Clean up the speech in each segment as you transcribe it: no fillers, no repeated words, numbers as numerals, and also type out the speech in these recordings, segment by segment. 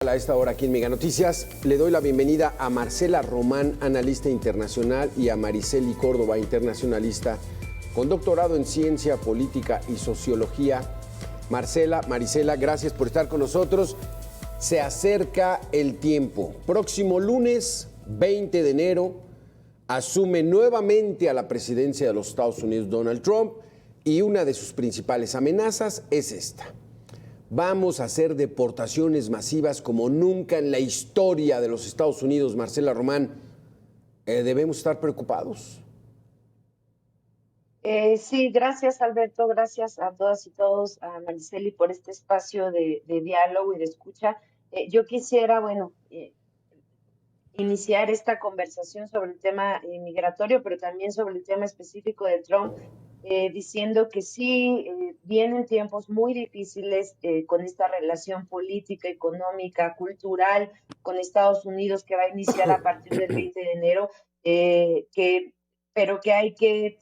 A esta hora aquí en Mega Noticias le doy la bienvenida a Marcela Román, analista internacional, y a Maricely Córdoba, internacionalista con doctorado en Ciencia Política y Sociología. Marisela, gracias por estar con nosotros. Se acerca el tiempo. Próximo lunes, 20 de enero, asume nuevamente a la presidencia de los Estados Unidos Donald Trump, y una de sus principales amenazas es esta: vamos a hacer deportaciones masivas como nunca en la historia de los Estados Unidos. Marcela Román, ¿debemos estar preocupados? Sí, gracias Alberto, gracias a todas y todos, a Maricely, por este espacio de diálogo y de escucha. Yo quisiera, iniciar esta conversación sobre el tema migratorio, pero también sobre el tema específico de Trump, diciendo que sí, vienen tiempos muy difíciles con esta relación política, económica, cultural con Estados Unidos, que va a iniciar a partir del 20 de enero, pero que hay que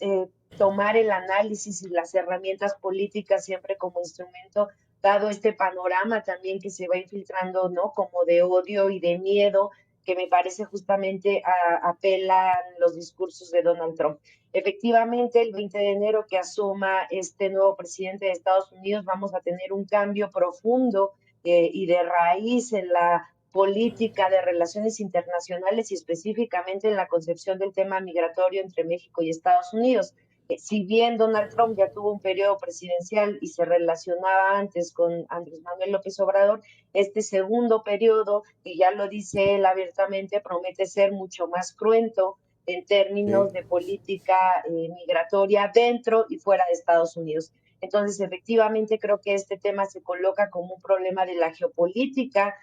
tomar el análisis y las herramientas políticas siempre como instrumento, dado este panorama también que se va infiltrando, ¿no? Como de odio y de miedo, que me parece justamente apelan los discursos de Donald Trump. Efectivamente, el 20 de enero que asuma este nuevo presidente de Estados Unidos, vamos a tener un cambio profundo y de raíz en la política de relaciones internacionales y específicamente en la concepción del tema migratorio entre México y Estados Unidos. Si bien Donald Trump ya tuvo un periodo presidencial y se relacionaba antes con Andrés Manuel López Obrador, este segundo periodo, y ya lo dice él abiertamente, promete ser mucho más cruento en términos de política migratoria dentro y fuera de Estados Unidos. Entonces, efectivamente, creo que este tema se coloca como un problema de la geopolítica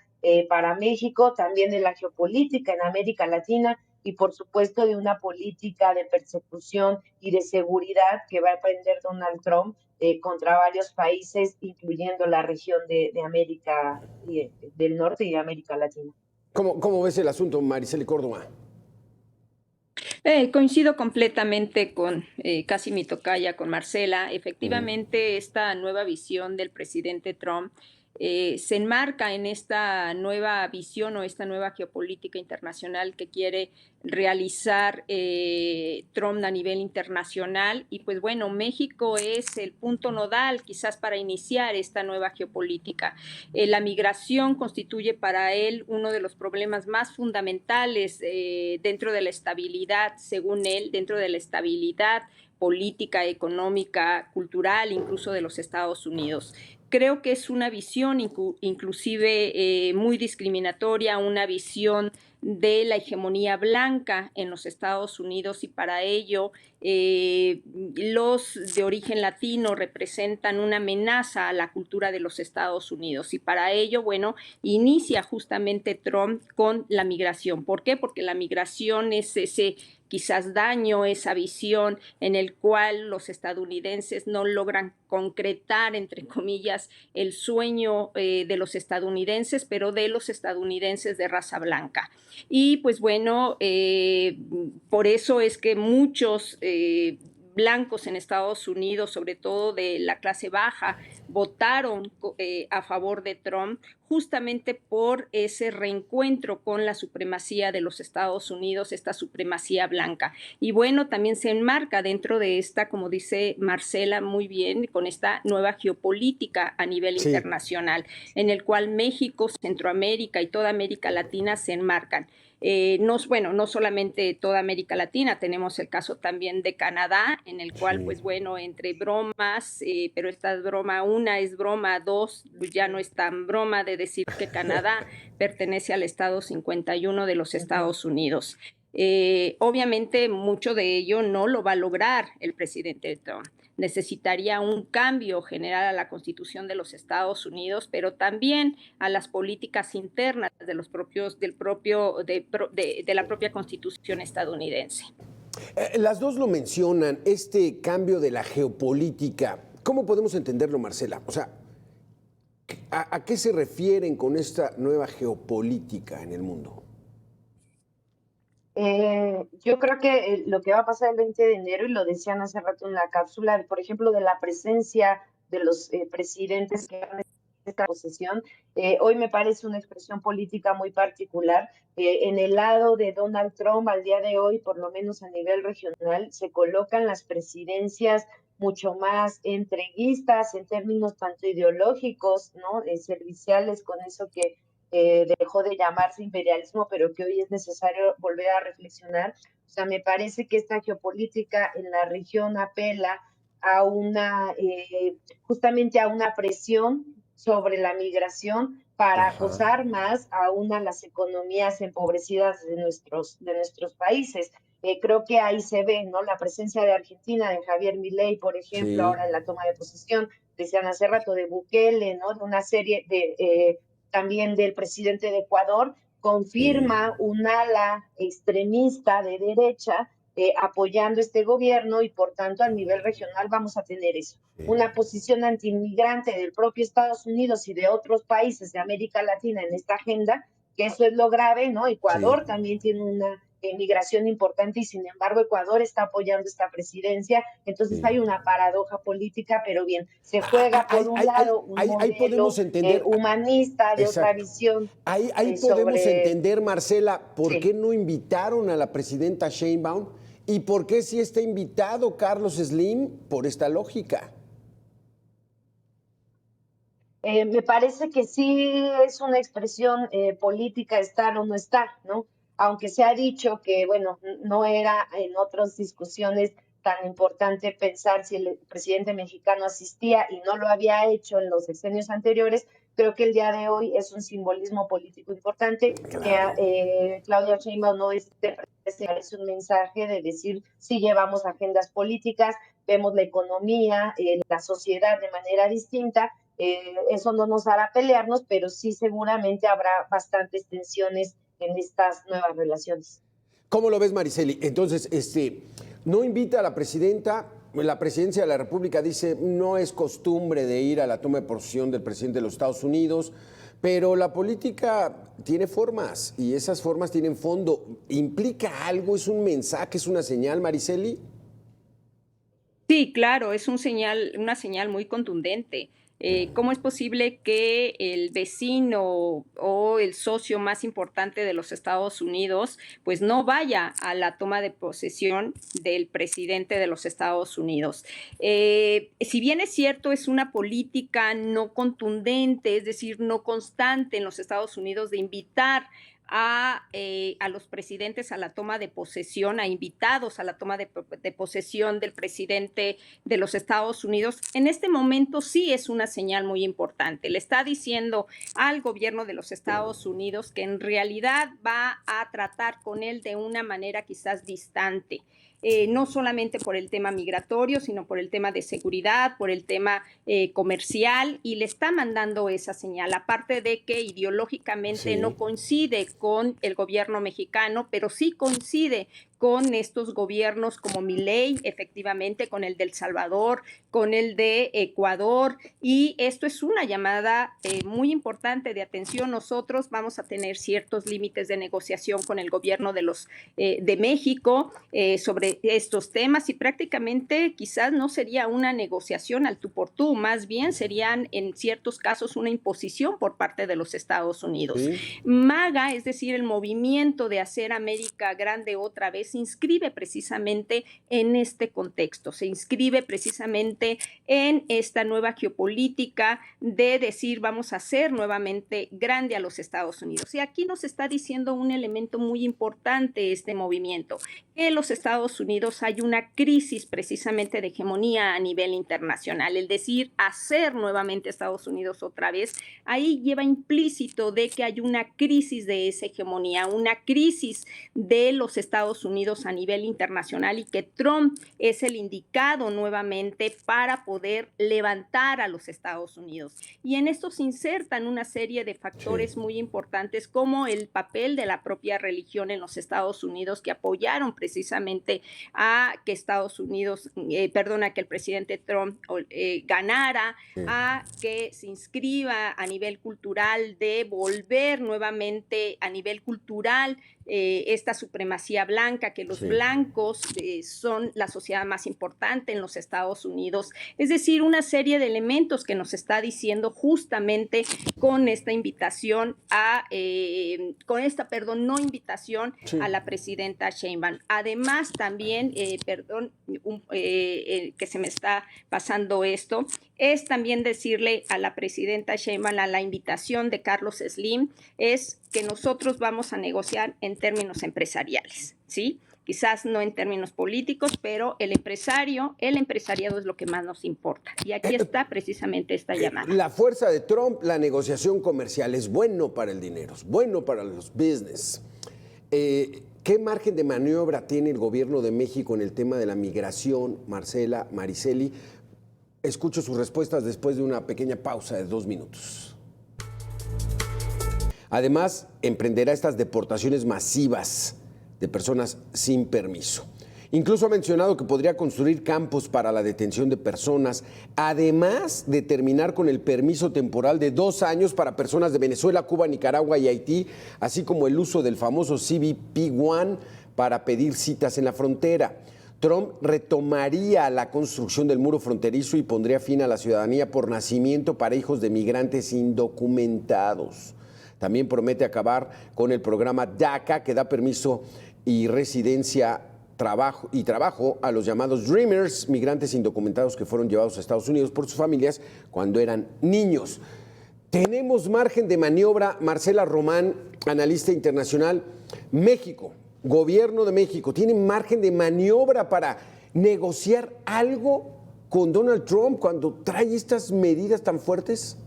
para México, también de la geopolítica en América Latina, y por supuesto de una política de persecución y de seguridad que va a emprender Donald Trump contra varios países, incluyendo la región de América del Norte y de América Latina. ¿Cómo ves el asunto, Maricely Córdoba? Coincido completamente con casi mi tocaya, con Marcela. Efectivamente, esta nueva visión del presidente Trump se enmarca en esta nueva visión o esta nueva geopolítica internacional que quiere realizar Trump a nivel internacional. Y pues bueno, México es el punto nodal quizás para iniciar esta nueva geopolítica. La migración constituye para él uno de los problemas más fundamentales dentro de la estabilidad, según él, dentro de la estabilidad política, económica, cultural, incluso de los Estados Unidos. Creo que es una visión inclusive muy discriminatoria, una visión de la hegemonía blanca en los Estados Unidos, y para ello los de origen latino representan una amenaza a la cultura de los Estados Unidos, y para ello, bueno, inicia justamente Trump con la migración. ¿Por qué? Porque la migración es ese quizás daño, esa visión en el cual los estadounidenses no logran concretar, entre comillas, el sueño de los estadounidenses, pero de los estadounidenses de raza blanca. Y pues bueno, por eso es que muchos blancos en Estados Unidos, sobre todo de la clase baja, votaron a favor de Trump, justamente por ese reencuentro con la supremacía de los Estados Unidos, esta supremacía blanca. Y bueno, también se enmarca dentro de esta, como dice Marcela muy bien, con esta nueva geopolítica a nivel internacional, en el cual México, Centroamérica y toda América Latina se enmarcan. No solamente toda América Latina, tenemos el caso también de Canadá, en el cual, pues bueno, entre bromas, pero esta broma, una es broma, dos, ya no es tan broma de decir que Canadá pertenece al Estado 51 de los Estados Unidos. Obviamente, mucho de ello no lo va a lograr el presidente Trump. Necesitaría un cambio general a la Constitución de los Estados Unidos, pero también a las políticas internas de la propia Constitución estadounidense. Las dos lo mencionan, este cambio de la geopolítica. ¿Cómo podemos entenderlo, Marcela? O sea, ¿a qué se refieren con esta nueva geopolítica en el mundo? Yo creo que lo que va a pasar el 20 de enero, y lo decían hace rato en la cápsula, por ejemplo, de la presencia de los presidentes que han esta posesión, hoy me parece una expresión política muy particular. En el lado de Donald Trump, al día de hoy, por lo menos a nivel regional, se colocan las presidencias mucho más entreguistas en términos tanto ideológicos, ¿no? Serviciales, con eso que dejó de llamarse imperialismo, pero que hoy es necesario volver a reflexionar. O sea, me parece que esta geopolítica en la región apela a una, justamente a una presión sobre la migración para Ajá. acosar más aún a las economías empobrecidas de nuestros países. Creo que ahí se ve, ¿no? La presencia de Argentina, de Javier Milei, por ejemplo, Sí. ahora en la toma de posesión, decían hace rato de Bukele, ¿no? De una serie de, también del presidente de Ecuador, Sí. confirma un ala extremista de derecha apoyando este gobierno y por tanto a nivel regional vamos a tener eso, Sí. una posición antiinmigrante del propio Estados Unidos y de otros países de América Latina en esta agenda, que eso es lo grave, ¿no? Sí. Ecuador también tiene una migración importante y sin embargo Ecuador está apoyando esta presidencia, entonces Sí. hay una paradoja política, pero bien, se juega por un lado un Ahí podemos modelo entender, humanista de otra exacto, visión ahí podemos sobre, entender, Marcela, por qué sí. no invitaron a la presidenta Sheinbaum y por qué sí está invitado Carlos Slim por esta lógica. Me parece que sí es una expresión política estar o no estar, ¿no? Aunque se ha dicho que, bueno, no era en otras discusiones tan importante pensar si el presidente mexicano asistía y no lo había hecho en los sexenios anteriores, creo que el día de hoy es un simbolismo político importante que Claro. Claudia Sheinbaum no esté presente, es un mensaje de decir si llevamos agendas políticas, vemos la economía, la sociedad de manera distinta, eso no nos hará pelearnos, pero sí seguramente habrá bastantes tensiones en estas nuevas relaciones. ¿Cómo lo ves, Mariceli? Entonces, no invita a la presidenta. La presidencia de la República dice no es costumbre de ir a la toma de posesión del presidente de los Estados Unidos, pero la política tiene formas y esas formas tienen fondo. ¿Implica algo? ¿Es un mensaje? ¿Es una señal, Mariceli? Sí, claro, es una señal muy contundente. ¿Cómo es posible que el vecino o el socio más importante de los Estados Unidos, pues no vaya a la toma de posesión del presidente de los Estados Unidos? Si bien es cierto, es una política no contundente, es decir, no constante en los Estados Unidos de invitar a los presidentes a la toma de posesión, a invitados a la toma de posesión del presidente de los Estados Unidos, en este momento sí es una señal muy importante. Le está diciendo al gobierno de los Estados Unidos que en realidad va a tratar con él de una manera quizás distante. No solamente por el tema migratorio, sino por el tema de seguridad, por el tema comercial, y le está mandando esa señal, aparte de que ideológicamente Sí. no coincide con el gobierno mexicano, pero sí coincide con estos gobiernos como Milei, efectivamente, con el de El Salvador, con el de Ecuador, y esto es una llamada muy importante de atención. Nosotros vamos a tener ciertos límites de negociación con el gobierno de México sobre estos temas y prácticamente quizás no sería una negociación al tú por tú, más bien serían en ciertos casos una imposición por parte de los Estados Unidos. Sí. MAGA, es decir, el movimiento de hacer América grande otra vez, se inscribe precisamente en este contexto, se inscribe precisamente en esta nueva geopolítica de decir vamos a hacer nuevamente grande a los Estados Unidos. Y aquí nos está diciendo un elemento muy importante este movimiento, que en los Estados Unidos hay una crisis precisamente de hegemonía a nivel internacional, el decir hacer nuevamente Estados Unidos otra vez, ahí lleva implícito de que hay una crisis de esa hegemonía, una crisis de los Estados Unidos a nivel internacional y que Trump es el indicado nuevamente para poder levantar a los Estados Unidos. Y en esto se insertan una serie de factores Sí. muy importantes como el papel de la propia religión en los Estados Unidos que apoyaron precisamente a que Estados Unidos, a que el presidente Trump ganara, Sí. a que se inscriba a nivel cultural, de volver nuevamente a nivel cultural esta supremacía blanca política, que los Sí. blancos son la sociedad más importante en los Estados Unidos. Es decir, una serie de elementos que nos está diciendo justamente con esta invitación no invitación Sí. a la presidenta Sheinbaum. Además, también, que se me está pasando esto, es también decirle a la presidenta Sheinbaum, a la invitación de Carlos Slim, es que nosotros vamos a negociar en términos empresariales, ¿sí? Quizás no en términos políticos, pero el empresariado es lo que más nos importa. Y aquí está precisamente esta llamada. La fuerza de Trump, la negociación comercial, es bueno para el dinero, es bueno para los business. ¿Qué margen de maniobra tiene el gobierno de México en el tema de la migración, Marcela, Mariceli? Escucho sus respuestas después de una pequeña pausa de 2 minutos. Además, emprenderá estas deportaciones masivas de personas sin permiso. Incluso ha mencionado que podría construir campos para la detención de personas, además de terminar con el permiso temporal de 2 años para personas de Venezuela, Cuba, Nicaragua y Haití, así como el uso del famoso CBP-1 para pedir citas en la frontera. Trump retomaría la construcción del muro fronterizo y pondría fin a la ciudadanía por nacimiento para hijos de migrantes indocumentados. También promete acabar con el programa DACA, que da permiso y residencia, trabajo a los llamados Dreamers, migrantes indocumentados que fueron llevados a Estados Unidos por sus familias cuando eran niños. Tenemos margen de maniobra, Marcela Román, analista internacional. México, gobierno de México, ¿tiene margen de maniobra para negociar algo con Donald Trump cuando trae estas medidas tan fuertes?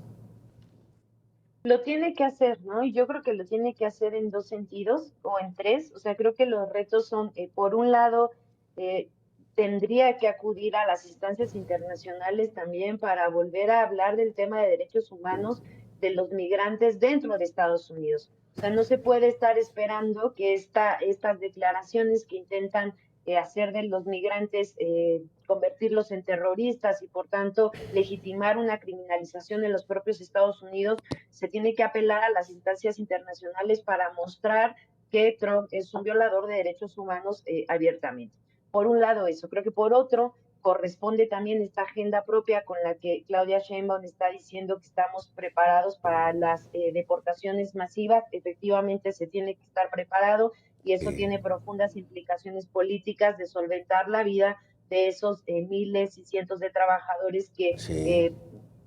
Lo tiene que hacer, ¿no? Y yo creo que lo tiene que hacer en 2 sentidos o en 3. O sea, creo que los retos son, por un lado, eh, tendría que acudir a las instancias internacionales también para volver a hablar del tema de derechos humanos de los migrantes dentro de Estados Unidos. O sea, no se puede estar esperando que estas declaraciones que intentan hacer de los migrantes, convertirlos en terroristas y por tanto legitimar una criminalización en los propios Estados Unidos, se tiene que apelar a las instancias internacionales para mostrar que Trump es un violador de derechos humanos abiertamente. Por un lado eso, creo que por otro corresponde también esta agenda propia con la que Claudia Sheinbaum está diciendo que estamos preparados para las deportaciones masivas. Efectivamente se tiene que estar preparado y eso tiene profundas implicaciones políticas de solventar la vida de esos miles y cientos de trabajadores que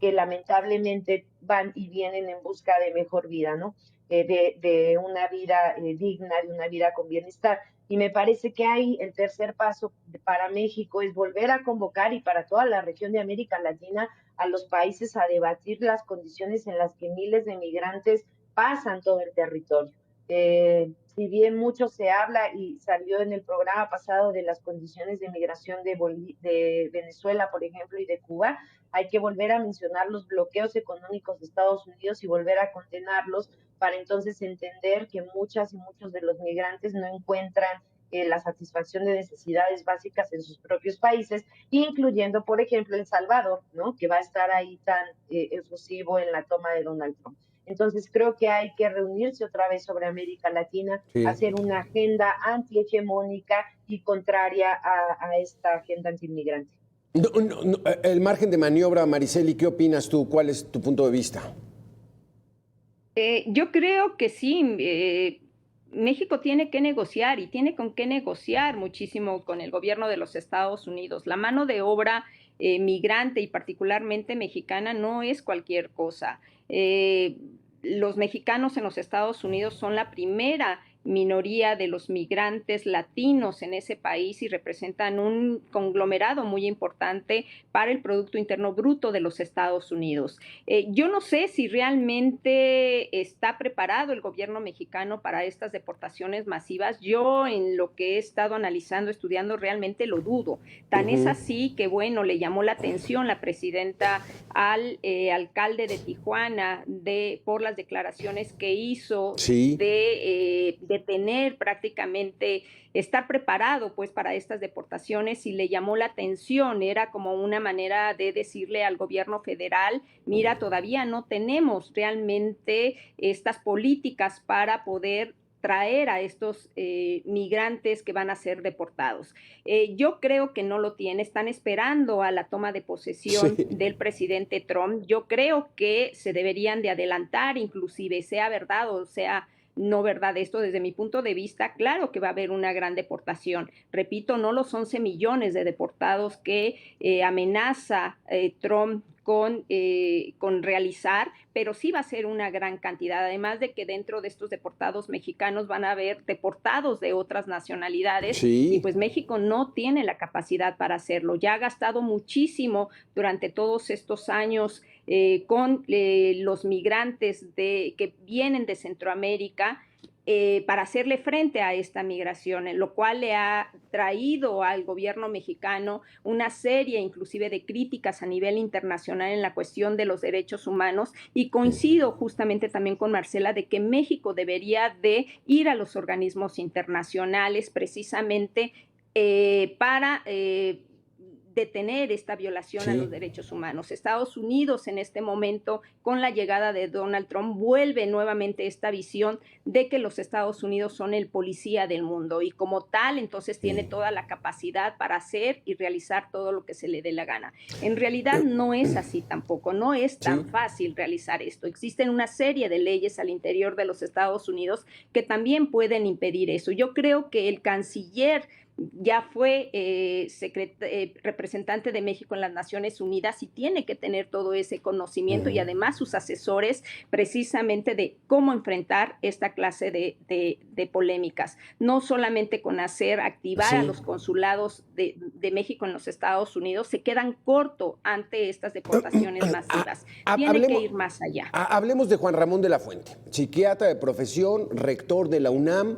lamentablemente van y vienen en busca de mejor vida, ¿no? De una vida digna, de una vida con bienestar. Y me parece que ahí el tercer paso para México es volver a convocar, y para toda la región de América Latina, a los países a debatir las condiciones en las que miles de migrantes pasan todo el territorio. Si bien mucho se habla y salió en el programa pasado de las condiciones de migración de Venezuela, por ejemplo, y de Cuba, hay que volver a mencionar los bloqueos económicos de Estados Unidos y volver a condenarlos para entonces entender que muchas y muchos de los migrantes no encuentran la satisfacción de necesidades básicas en sus propios países, incluyendo, por ejemplo, El Salvador, ¿no? Que va a estar ahí tan efusivo en la toma de Donald Trump. Entonces creo que hay que reunirse otra vez sobre América Latina, hacer una agenda antihegemónica y contraria a esta agenda antiinmigrante. El margen de maniobra, Mariceli, ¿qué opinas tú? ¿Cuál es tu punto de vista? Yo creo que sí. México tiene que negociar y tiene con qué negociar muchísimo con el gobierno de los Estados Unidos. La mano de obra migrante y particularmente mexicana no es cualquier cosa. Los mexicanos en los Estados Unidos son la primera minoría de los migrantes latinos en ese país y representan un conglomerado muy importante para el Producto Interno Bruto de los Estados Unidos. Yo no sé si realmente está preparado el gobierno mexicano para estas deportaciones masivas. Yo, en lo que he estado analizando, estudiando, realmente lo dudo. Tan es así que, bueno, le llamó la atención la presidenta al alcalde de Tijuana por las declaraciones que hizo de tener prácticamente, estar preparado pues para estas deportaciones, y le llamó la atención. Era como una manera de decirle al gobierno federal, mira, todavía no tenemos realmente estas políticas para poder traer a estos migrantes que van a ser deportados. Yo creo que no lo tiene, están esperando a la toma de posesión del presidente Trump. Yo creo que se deberían de adelantar, inclusive, sea verdad o sea no verdad esto, desde mi punto de vista, claro que va a haber una gran deportación. Repito, no los 11 millones de deportados que amenaza Trump con realizar, pero sí va a ser una gran cantidad, además de que dentro de estos deportados mexicanos van a haber deportados de otras nacionalidades, y pues México no tiene la capacidad para hacerlo. Ya ha gastado muchísimo durante todos estos años con los migrantes que vienen de Centroamérica, para hacerle frente a esta migración, lo cual le ha traído al gobierno mexicano una serie inclusive de críticas a nivel internacional en la cuestión de los derechos humanos, y coincido justamente también con Marcela de que México debería de ir a los organismos internacionales precisamente para detener esta violación a los derechos humanos. Estados Unidos en este momento, con la llegada de Donald Trump, vuelve nuevamente esta visión de que los Estados Unidos son el policía del mundo, y como tal, entonces tiene toda la capacidad para hacer y realizar todo lo que se le dé la gana. En realidad no es así tampoco, no es tan fácil realizar esto. Existen una serie de leyes al interior de los Estados Unidos que también pueden impedir eso. Yo creo que el canciller ya fue representante de México en las Naciones Unidas y tiene que tener todo ese conocimiento, y además sus asesores precisamente de cómo enfrentar esta clase de polémicas. No solamente con hacer activar a los consulados de México en los Estados Unidos, se quedan corto ante estas deportaciones masivas. Tiene que ir más allá. Hablemos de Juan Ramón de la Fuente, psiquiatra de profesión, rector de la UNAM,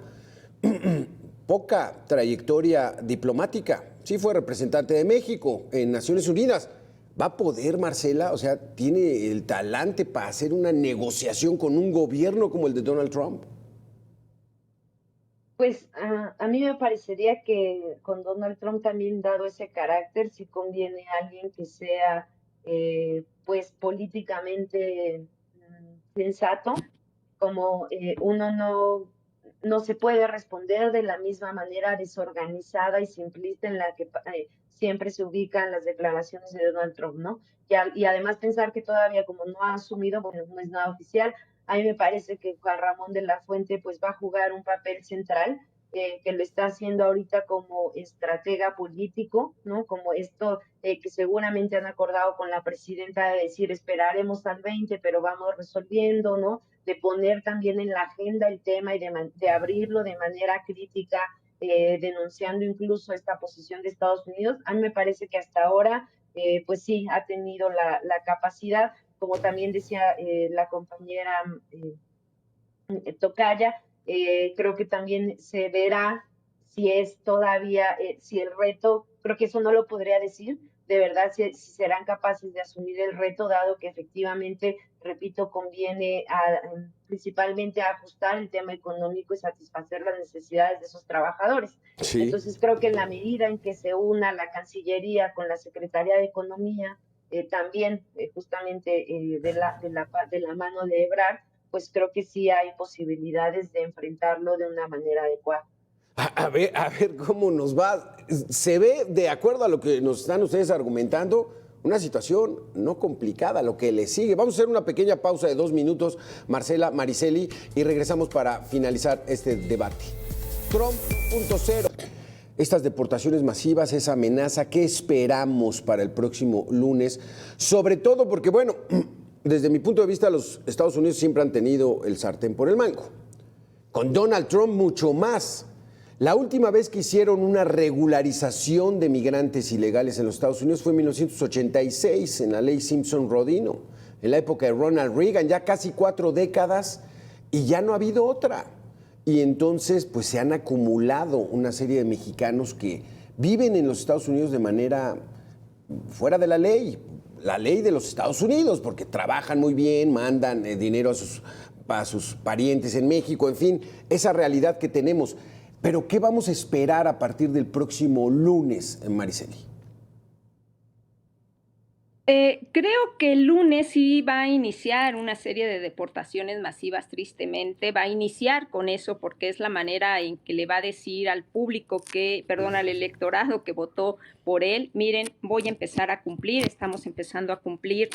poca trayectoria diplomática. Sí fue representante de México en Naciones Unidas. ¿Va a poder, Marcela? O sea, ¿tiene el talante para hacer una negociación con un gobierno como el de Donald Trump? Pues a mí me parecería que con Donald Trump también, dado ese carácter, sí conviene alguien que sea pues políticamente sensato, como uno no se puede responder de la misma manera desorganizada y simplista en la que siempre se ubican las declaraciones de Donald Trump, ¿no? Y además pensar que todavía como no ha asumido, bueno, no es nada oficial, a mí me parece que Juan Ramón de la Fuente pues va a jugar un papel central, que lo está haciendo ahorita como estratega político, ¿no? Como esto que seguramente han acordado con la presidenta de decir esperaremos al 20, pero vamos resolviendo, ¿no? De poner también en la agenda el tema y de abrirlo de manera crítica, denunciando incluso esta posición de Estados Unidos. A mí me parece que hasta ahora, pues sí, ha tenido la capacidad, como también decía la compañera Tocaya, creo que también se verá si es todavía, si el reto, creo que eso no lo podría decir, de verdad, si serán capaces de asumir el reto, dado que efectivamente, repito, conviene principalmente a ajustar el tema económico y satisfacer las necesidades de esos trabajadores. Sí. Entonces creo que en la medida en que se una la Cancillería con la Secretaría de Economía, también justamente de la mano de Ebrard, pues creo que sí hay posibilidades de enfrentarlo de una manera adecuada. A ver cómo nos va. Se ve, de acuerdo a lo que nos están ustedes argumentando, una situación no complicada, lo que le sigue. Vamos a hacer una pequeña pausa de 2 minutos, Marcela, Mariceli, y regresamos para finalizar este debate. Trump 2.0. Estas deportaciones masivas, esa amenaza, ¿qué esperamos para el próximo lunes? Sobre todo porque, bueno, desde mi punto de vista, los Estados Unidos siempre han tenido el sartén por el mango. Con Donald Trump mucho más. La última vez que hicieron una regularización de migrantes ilegales en los Estados Unidos fue en 1986, en la ley Simpson-Rodino, en la época de Ronald Reagan, ya casi 4 décadas, y ya no ha habido otra. Y entonces, pues se han acumulado una serie de mexicanos que viven en los Estados Unidos de manera fuera de la ley de los Estados Unidos, porque trabajan muy bien, mandan dinero a sus parientes en México, en fin, esa realidad que tenemos. Pero, ¿qué vamos a esperar a partir del próximo lunes, Mariceli? Creo que el lunes sí va a iniciar una serie de deportaciones masivas, tristemente. Va a iniciar con eso porque es la manera en que le va a decir al público al electorado que votó por él, miren, voy a empezar a cumplir, estamos empezando a cumplir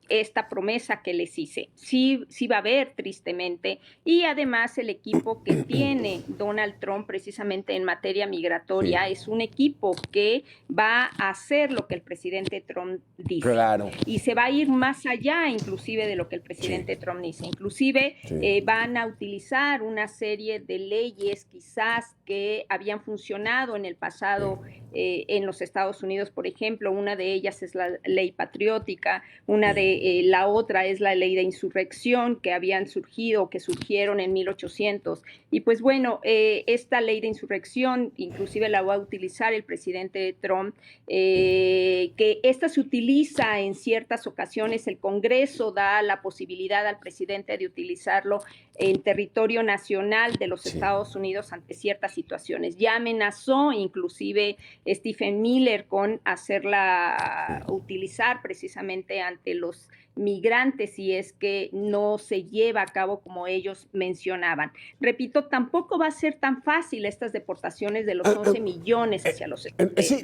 esta promesa que les hice. Sí, sí va a haber, tristemente, y además el equipo que tiene Donald Trump precisamente en materia migratoria es un equipo que va a hacer lo que el presidente Trump dice. Claro. Y se va a ir más allá inclusive de lo que el presidente Trump dice. Inclusive van a utilizar una serie de leyes quizás que habían funcionado en el pasado en los Estados Unidos, por ejemplo. Una de ellas es la ley patriótica, la otra es la ley de insurrección que surgieron en 1800. Y pues bueno, esta ley de insurrección inclusive la va a utilizar el presidente Trump, que esta se utiliza en ciertas ocasiones. El Congreso da la posibilidad al presidente de utilizarlo en territorio nacional de los Estados Unidos ante ciertas situaciones. Ya amenazó inclusive Stephen Miller con hacerla utilizar precisamente ante los migrantes si es que no se lleva a cabo como ellos mencionaban. Repito, tampoco va a ser tan fácil estas deportaciones de los 11 millones hacia los migrantes.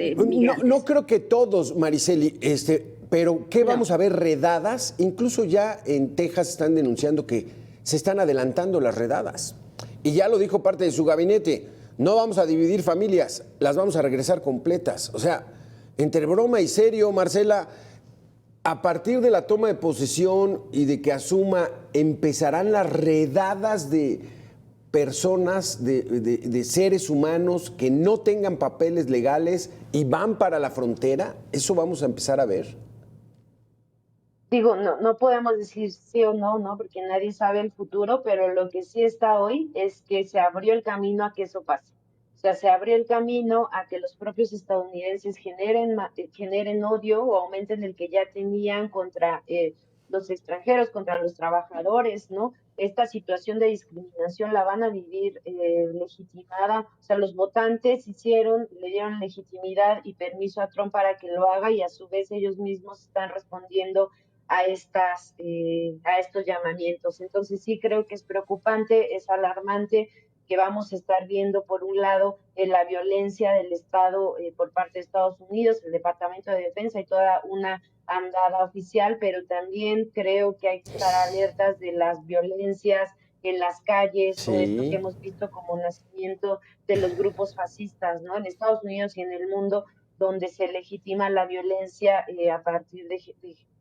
No creo que todos, Mariceli, pero ¿qué vamos a ver? Redadas. Incluso ya en Texas están denunciando que se están adelantando las redadas. Y ya lo dijo parte de su gabinete, no vamos a dividir familias, las vamos a regresar completas. O sea, entre broma y serio, Marcela, a partir de la toma de posesión y de que asuma, empezarán las redadas de personas, de seres humanos que no tengan papeles legales y van para la frontera. ¿Eso vamos a empezar a ver? Digo, no podemos decir sí o no, ¿no? Porque nadie sabe el futuro, pero lo que sí está hoy es que se abrió el camino a que eso pase. O sea, se abrió el camino a que los propios estadounidenses generen odio o aumenten el que ya tenían contra los extranjeros, contra los trabajadores, ¿no? Esta situación de discriminación la van a vivir legitimada. O sea, los votantes le dieron legitimidad y permiso a Trump para que lo haga, y a su vez ellos mismos están respondiendo a estos llamamientos. Entonces sí creo que es preocupante, es alarmante que vamos a estar viendo, por un lado, la violencia del Estado por parte de Estados Unidos, el Departamento de Defensa y toda una andada oficial, pero también creo que hay que estar alertas de las violencias en las calles, o esto que hemos visto como nacimiento de los grupos fascistas, ¿no? En Estados Unidos y en el mundo, donde se legitima la violencia a partir de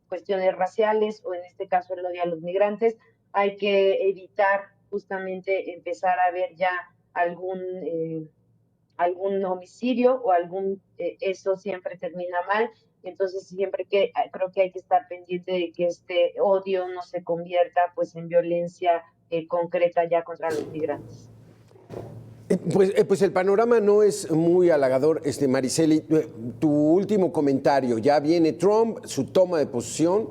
cuestiones raciales, o en este caso el odio a los migrantes. Hay que evitar justamente empezar a ver ya algún homicidio o eso siempre termina mal. Entonces creo que hay que estar pendiente de que este odio no se convierta pues en violencia concreta ya contra los migrantes. Pues el panorama no es muy halagador, Mariceli. Tu último comentario, ya viene Trump, su toma de posesión.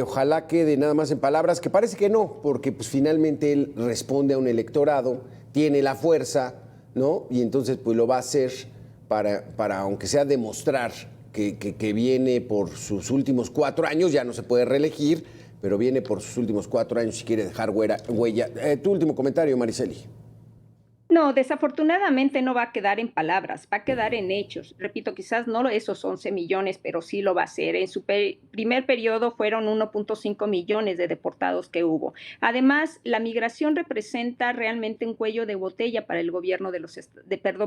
Ojalá quede nada más en palabras, que parece que no, porque pues finalmente él responde a un electorado, tiene la fuerza, ¿no? Y entonces pues lo va a hacer para aunque sea demostrar que viene por sus últimos 4 años, ya no se puede reelegir, pero viene por sus últimos 4 años y quiere dejar huella. Tu último comentario, Mariceli. No, desafortunadamente no va a quedar en palabras, va a quedar en hechos. Repito, quizás no esos 11 millones, pero sí lo va a hacer. En su primer periodo fueron 1.5 millones de deportados que hubo. Además, la migración representa realmente un cuello de botella para el gobierno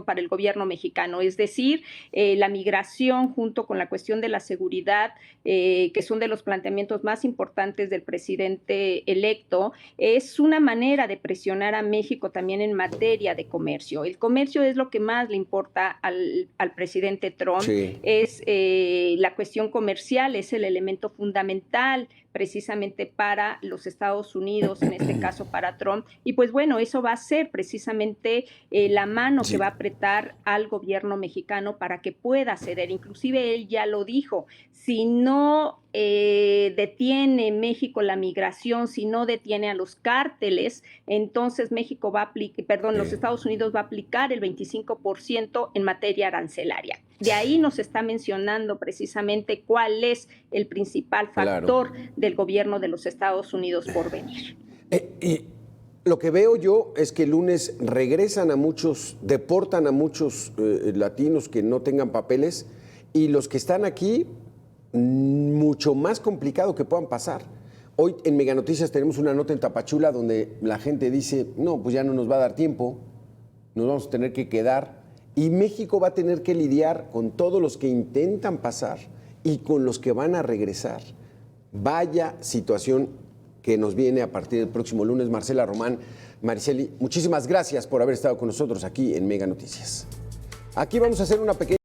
para el gobierno mexicano. Es decir, la migración junto con la cuestión de la seguridad, que son de los planteamientos más importantes del presidente electo, es una manera de presionar a México también en materia de comercio. El comercio es lo que más le importa al presidente Trump. Sí. Es la cuestión comercial, es el elemento fundamental precisamente para los Estados Unidos, en este caso para Trump. Y pues bueno, eso va a ser precisamente la mano que va a apretar al gobierno mexicano para que pueda ceder. Inclusive él ya lo dijo, si no detiene México la migración, si no detiene a los cárteles, entonces los Estados Unidos va a aplicar el 25% en materia arancelaria. De ahí nos está mencionando precisamente cuál es el principal factor del gobierno de los Estados Unidos por venir. Lo que veo yo es que el lunes regresan a muchos, deportan a muchos latinos que no tengan papeles, y los que están aquí, mucho más complicado que puedan pasar. Hoy en Mega Noticias tenemos una nota en Tapachula donde la gente dice, no, pues ya no nos va a dar tiempo, nos vamos a tener que quedar, y México va a tener que lidiar con todos los que intentan pasar y con los que van a regresar. Vaya situación que nos viene a partir del próximo lunes. Marcela Román, Mariceli, muchísimas gracias por haber estado con nosotros aquí en Mega Noticias. Aquí vamos a hacer una pequeña